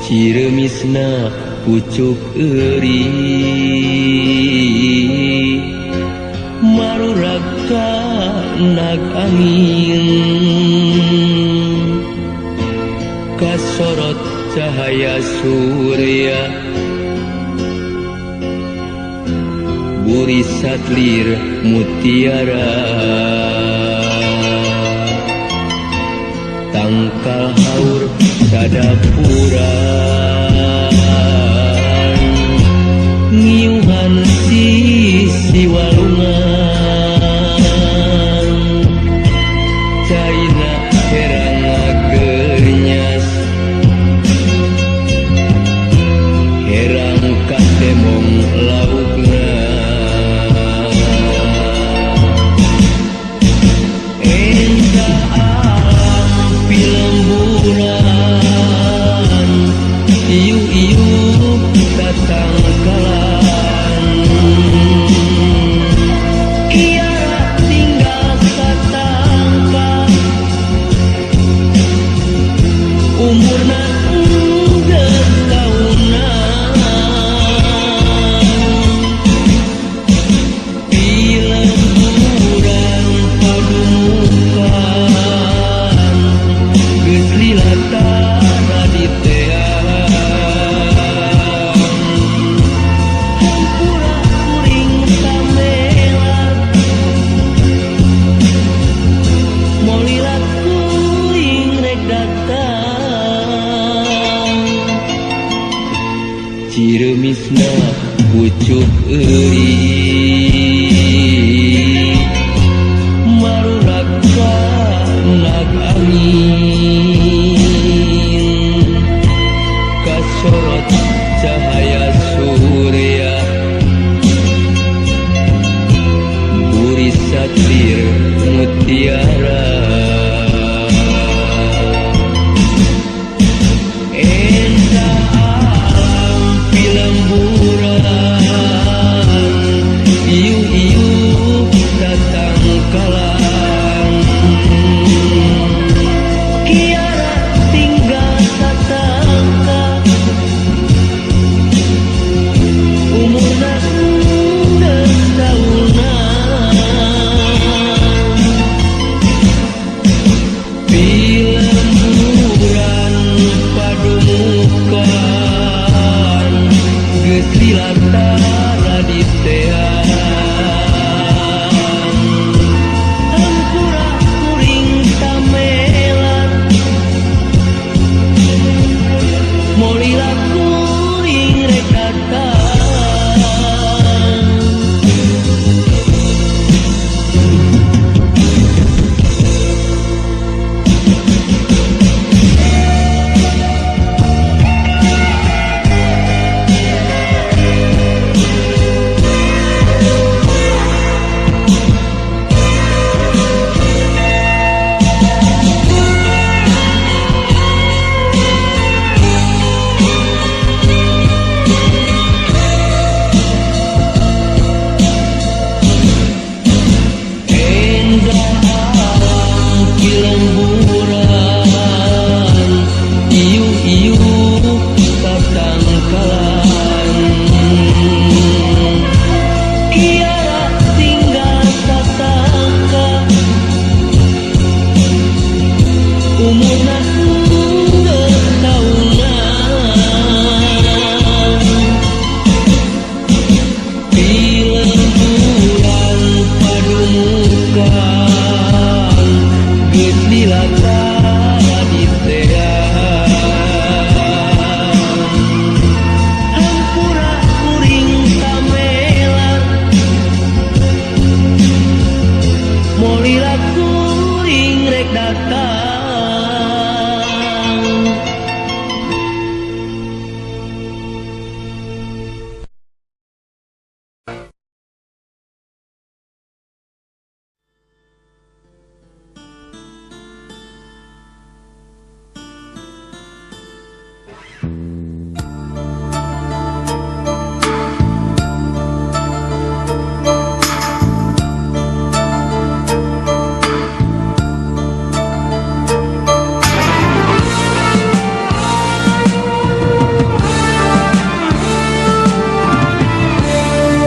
Ciremisna pucuk euri marurag ka nag-angin kasorot cahaya surya buri satlir mutiara tangkal haur sadapuran ngiuhan sisi walungan caina herang ngagernyas herang katemong laukna endah alam pilemburan iu-iu datang kalan iara tinggal satangka umurna geus taunan pilemburan padumukan geus lilatana di Ciremisna pucuk euri marurag ka nag-angin kasorot cahaya surya buri satlir mutiara iu-iu datang kalan kiara tinggal satangka umurna geus taunan pilemburan padumukan geus lilatana di dilatana di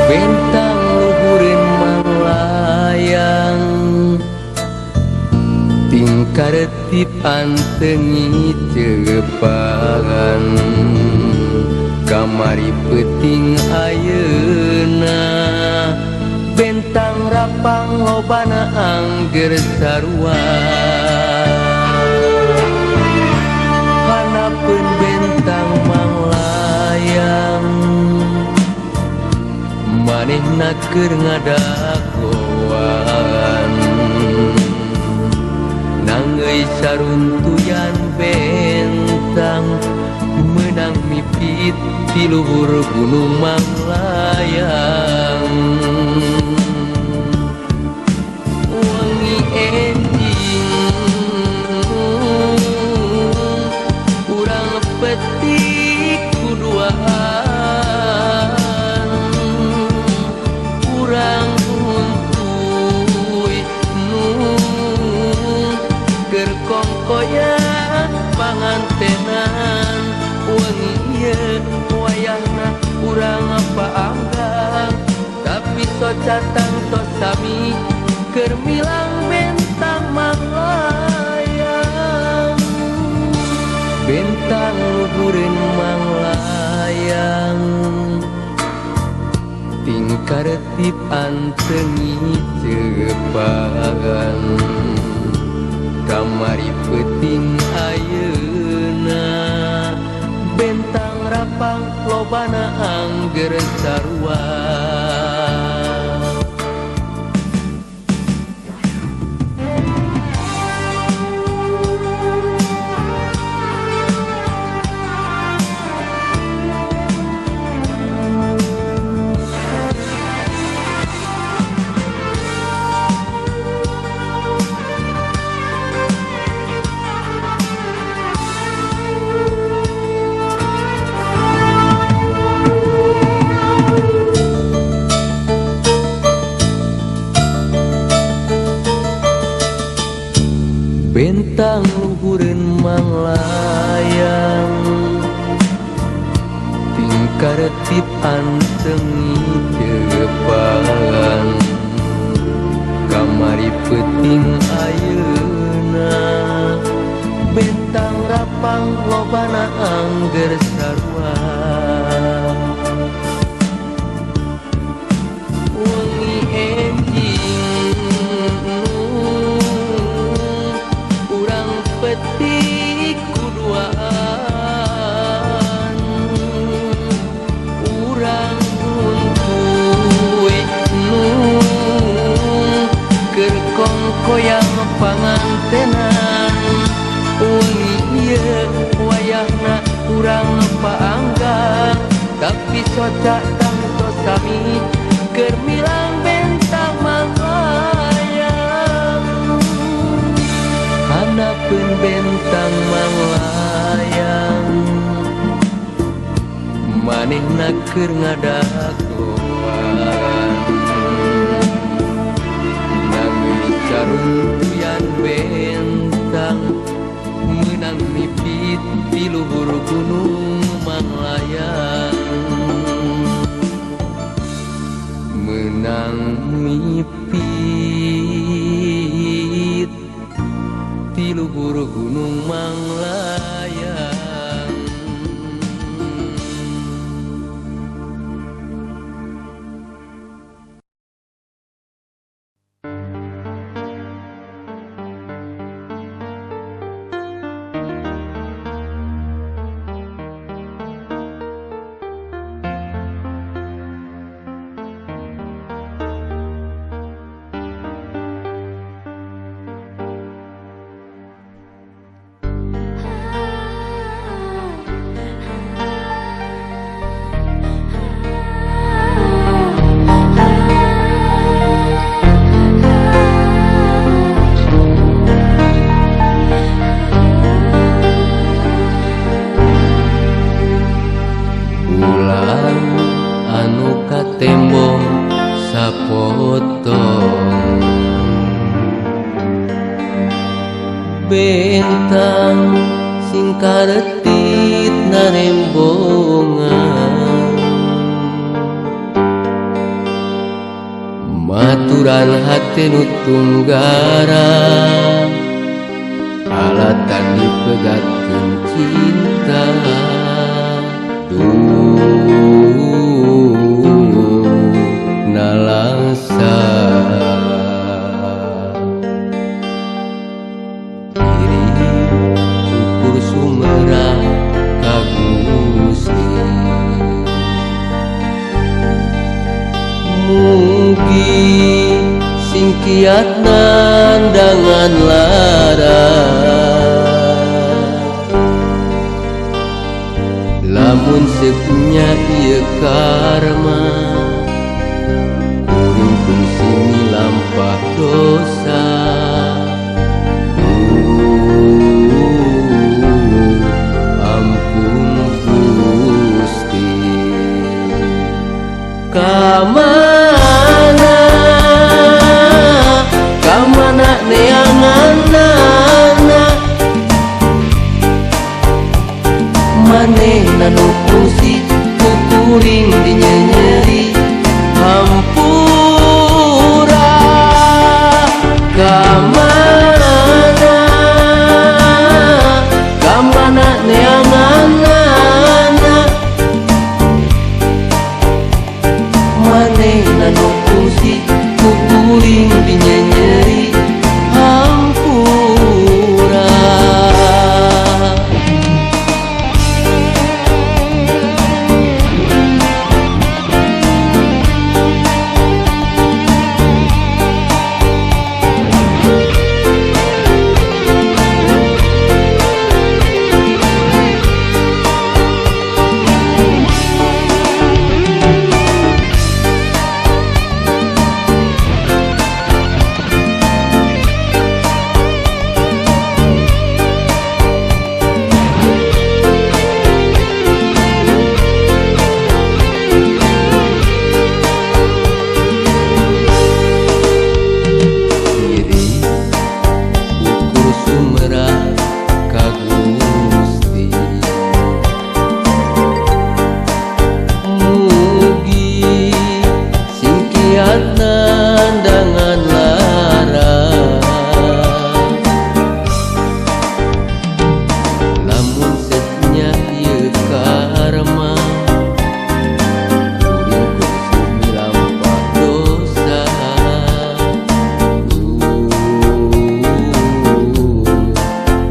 Bentang luhureun manglayang tingkaretip antengi cegepan kamari peuting ayeuna bentang rapang lobana angger sarua hanapeun bentang manglayang manehna keur ngadagoan nangeuy saruntuyan bentang meunang mipit di luhur gunung manglayang wangi enjing urang petik kuduaan urang untuy nu keur kongkoyan pangantenan wangi ieu wayahna urang paanggang tapi socatang tos sami keur milang bentang manglayang bentang luhureun manglayang tingkaretip antengi cegepan kamari peuting ayeuna bentang rapang lobana angger sarua bentang luhureun manglayang tingkaretip antengi cegepan kamari peuting ayeuna bentang rapang lobana angger sarua wangi enjing petik kuduaan urang untuy nu keur kongkoyang pangantenan wangi ieu wayahna urang paanggang tapi socatang tos sami keur milang bentang manglayang hanapeun bentang manglayang manehna keur ngadagoan nangeuy saruntuyan bentang meunang mipit di luhur gunung manglayang meunang mipit di luhur gunung manglayang bentang sing karetit narembongan maturan hate nu tunggara alatan dipegatkeun cinta nalangsa diri ukur sumera ka Gusti mugi sing kiat nandangan lara lamun seknya ieu karma kuring fungsi lampah dosa ampun Gusti kamana neanganana manehna nu fungsi kuring dinyenyeri hampura kamana neanganana manehna nu fungsi kuring dinyenyeri hampura nandangan lara lamun setnya ieu karma kuring kursi lampah dosa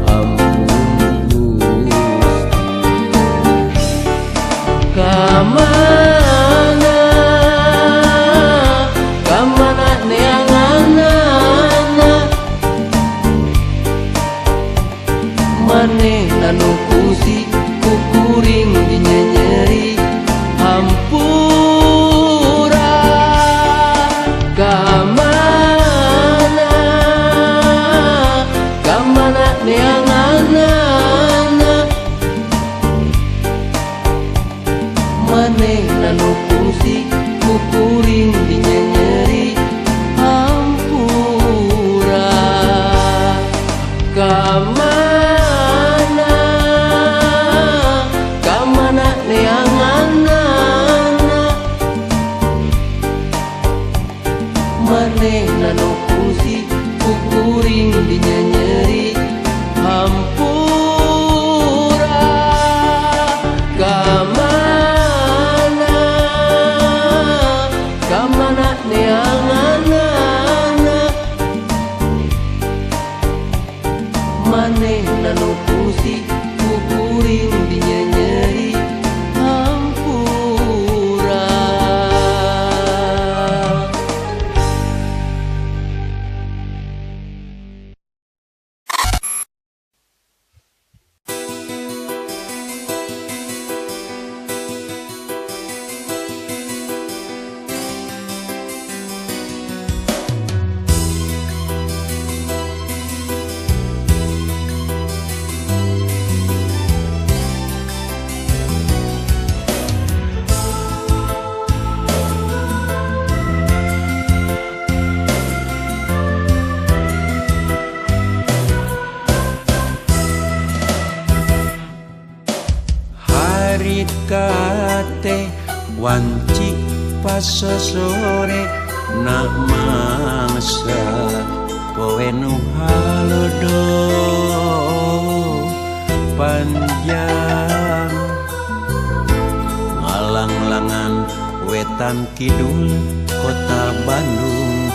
ampun Gusti kamana neanganana manehna nu fungsi kuring dinyenyeri hampura kamana neanganana manehna nu fungsi kuring dinyenyeri hampura kamana neanganana manehna nu fungsi kuring dinyenyeri hampura Harikate wanci pas sore nak mangsa poe nu halodo panjang ngalang-langan wetan kidul kota Bandung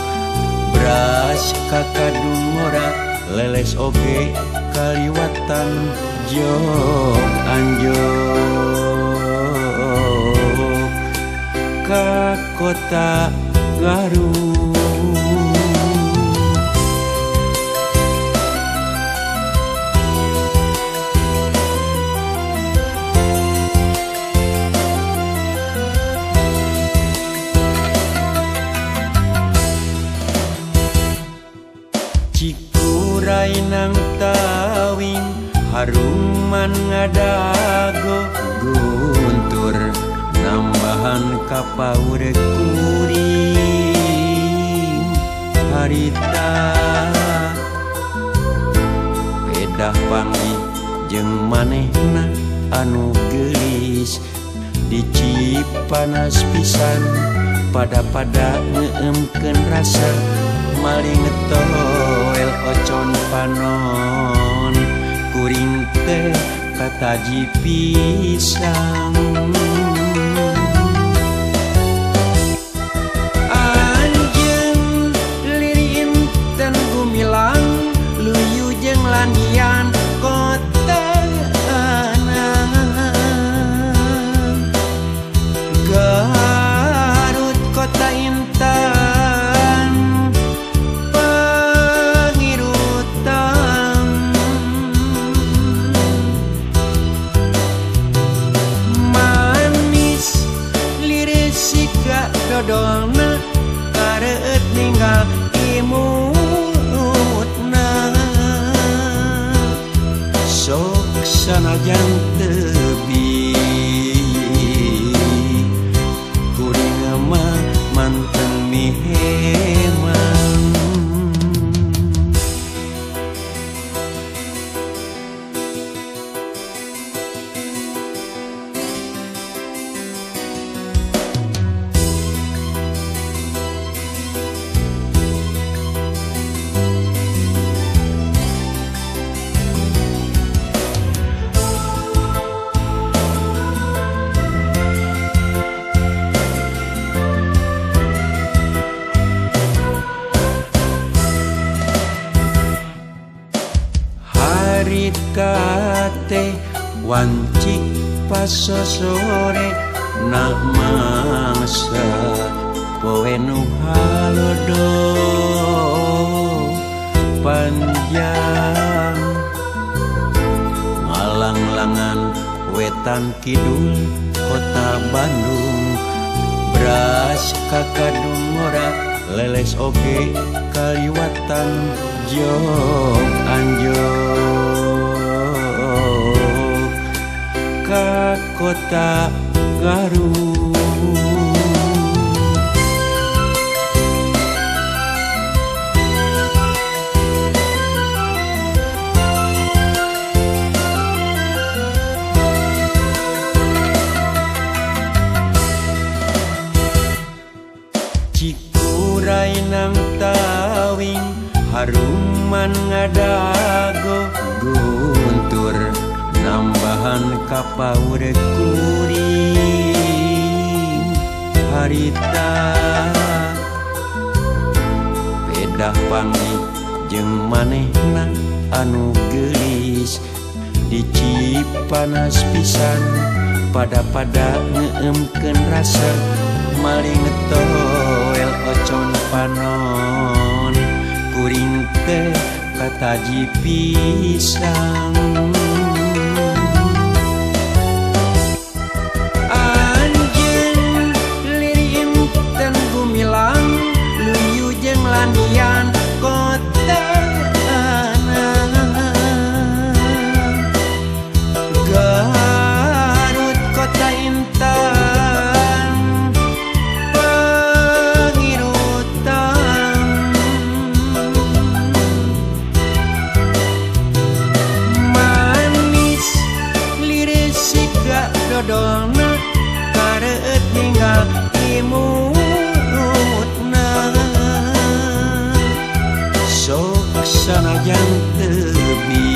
beras kakadung ora leles oge kaliwatan jog anjog ka kota Garut. Cikuray nang tawing haruman ngadago guntur nambahan kapaur kuring harita pedah panggih jeung manehna anu geulis dicip panas pisan pada ngeemkeun rasa maling toel ocon panon kuring teh kataji pisang anjeun lirin ten gumilang luyu jeung landian kota Garut kota intan dodolna kareut ninggal imutna sok sanajan teu kuring mah manten miheman. Harikate wanci pas sore nak mangsa poe nu halodo panjang ngalang-langan wetan kidul kota Bandung beras kakadung ora leles oge kaliwatan jog anjog ka kota Garut. Cikuray nang tawing haruman ngadago guntur nambahan kapaur kuring harita pedah panggih jeung manehna anu geulis dicip panas pisan pada ngeemkeun rasa maling toel ocon panon kuring teh kataji pisang anjeun lirin ten gumilang luyu jeung landian kota Garut kota intan pangirutan dodolna kareut ninggal imutna sok sanajan teubi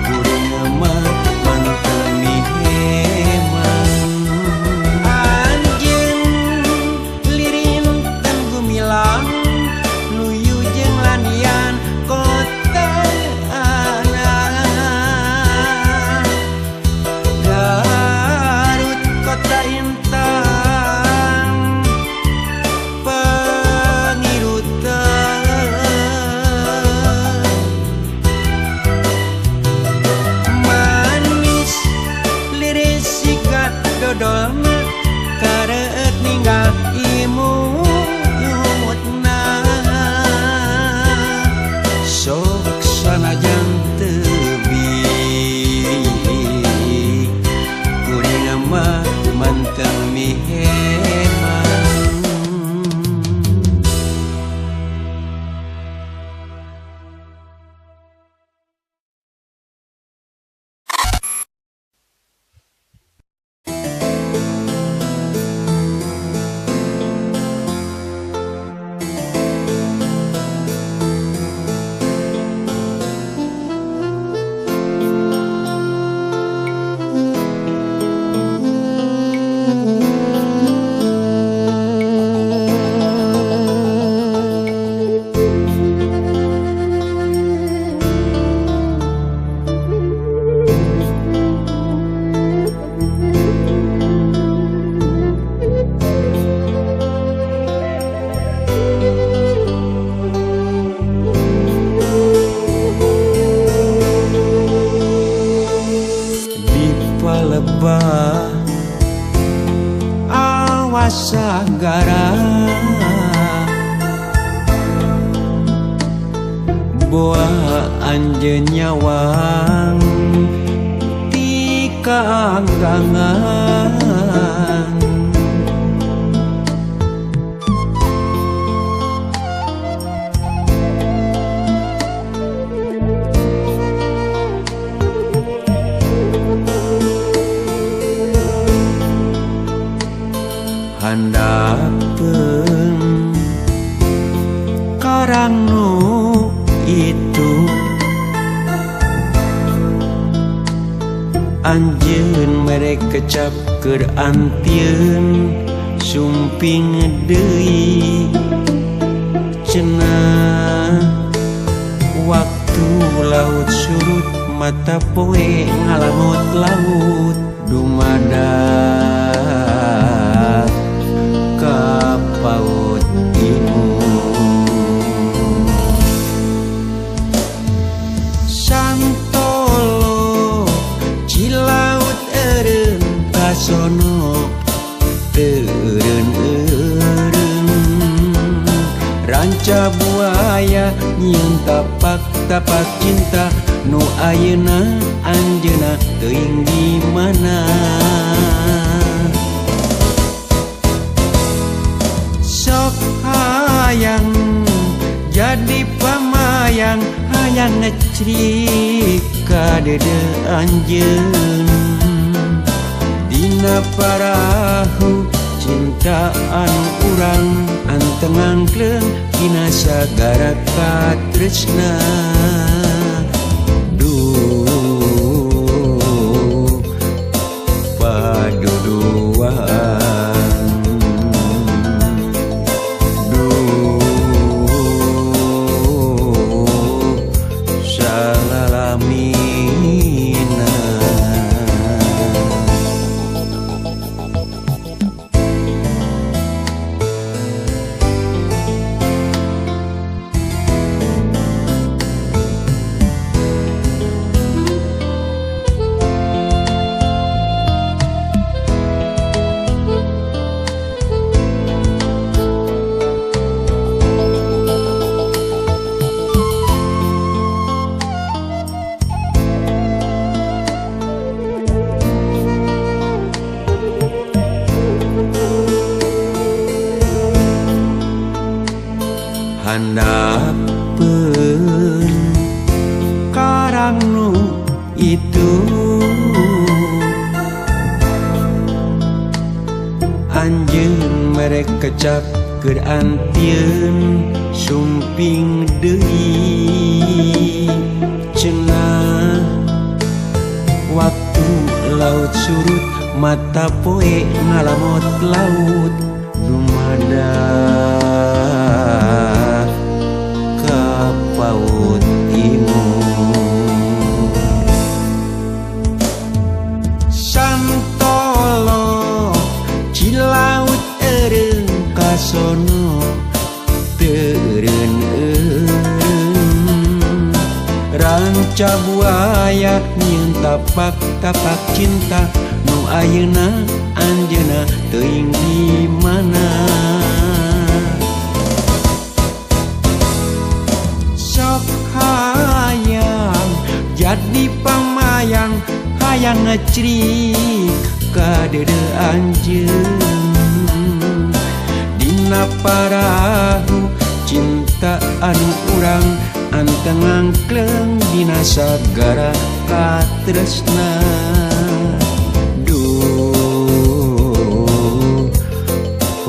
kuring mah manteu miheman anjeun lirin dan gumilang nuyu jeung lanian kota Garut kota Intan pengirutan manis liris sikat dodolna kareut ninggal imutna sok sanajan teubi kuring mah manteu miheman lebah awas sagara boa anjeun nyawang ti kaanggangan handapkeun karang nu itu anjeun mere kecap keur antieun sumping deui cenah waktu laut surut mata poe ngalamut laut dumadak ka paut santolo cilaut eureun kasono eureun ranca buaya nyieun tapak cinta nu ayeuna anjeunna teuing di mana sok hayang jadi pamayang hayang ngecrik ka dede anjeun dina parahu cintaan urang antengang kleung dina sagara katresna duh paduduan duh salalamina Anjeun mereka kecap keur antieun sumping deui cenah waktu laut surut mata poe ngalamot laut dumadak ka paut timur santolo cilaut eureun kasono teureun ranca buaya nyieun tapak cinta nu ayeuna anjeunna teuing di mana sok hayang jadi pamayang hayang ngecrik ka deudeu anjeun dina parahu cinta anu urang anteng angkleng dina sagara katresna duh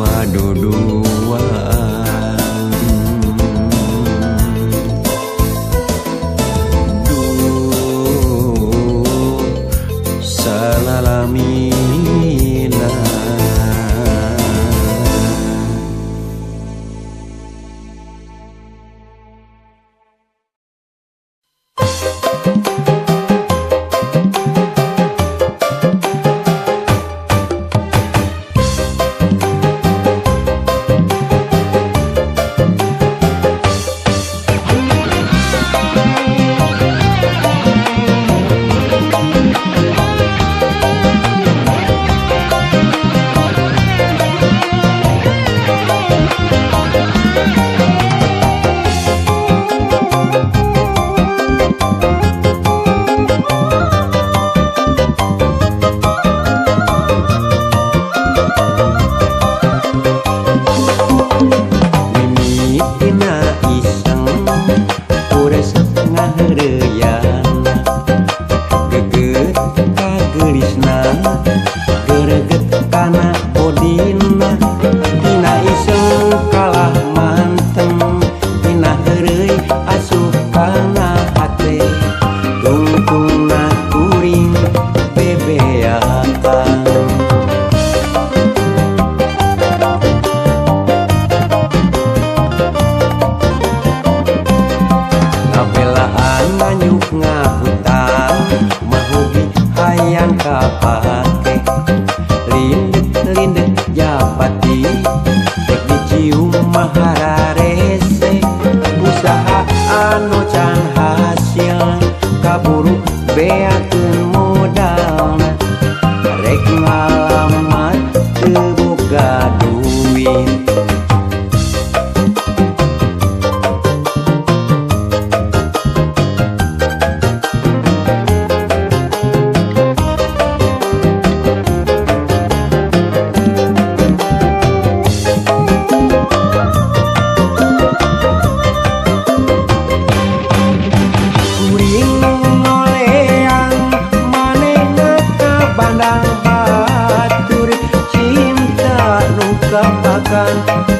padodoan duh salalamina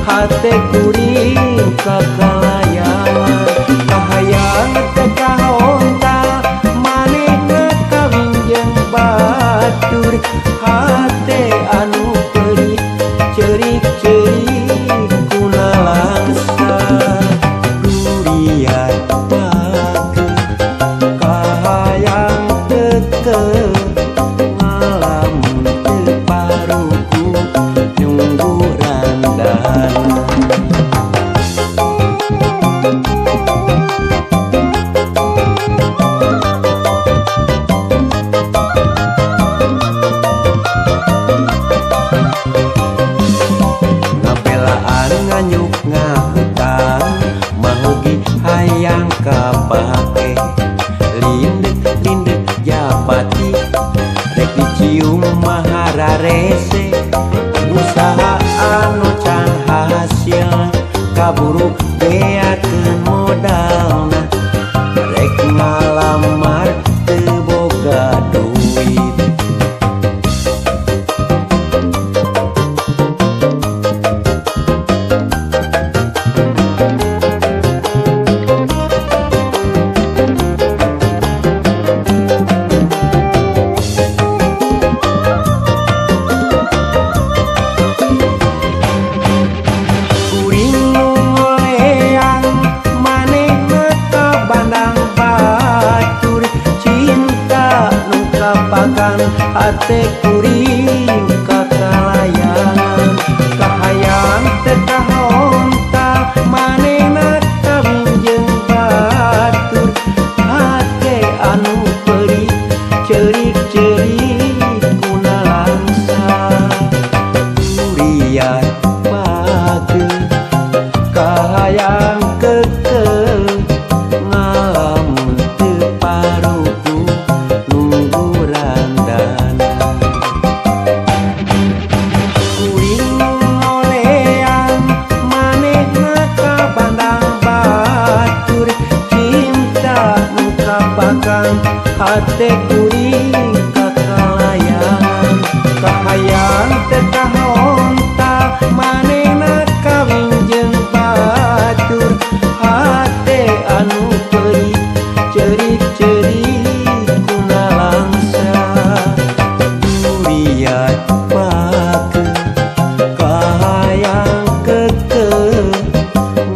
hate kuring kakalayawan kahayang tekahonta manehna kawin jeung batur hate anu pelit cerik-cerik kuna langsa durian bagus kahayang teu ngalamun teu paruku nyunggu randan ngapelaan nganyuk ngahutang mahugi hayang kapake lindek-lindek japati rek dicium mahararese usaha anu can hasil kaburu beakeun modalna rek ngalamar teu boga pakan hate kuring kakalayangan kahayang tekahonta manehna kawin jeung batur hate anu peuli cerik-cerik kuna langsa durian pageuh kahayang kekeh ngalamun teu paruku nunggu randana kuring ngolean manehna ka bandang batur cinta nu kapakan hate kuring kakalayangan kahayang teu kahonta manehna kawin jeung batur hate anu peuli cerik-cerik kuna langsa durian pageuh kahayang kekeh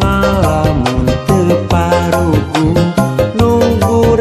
ngalamun teu paruku nunggu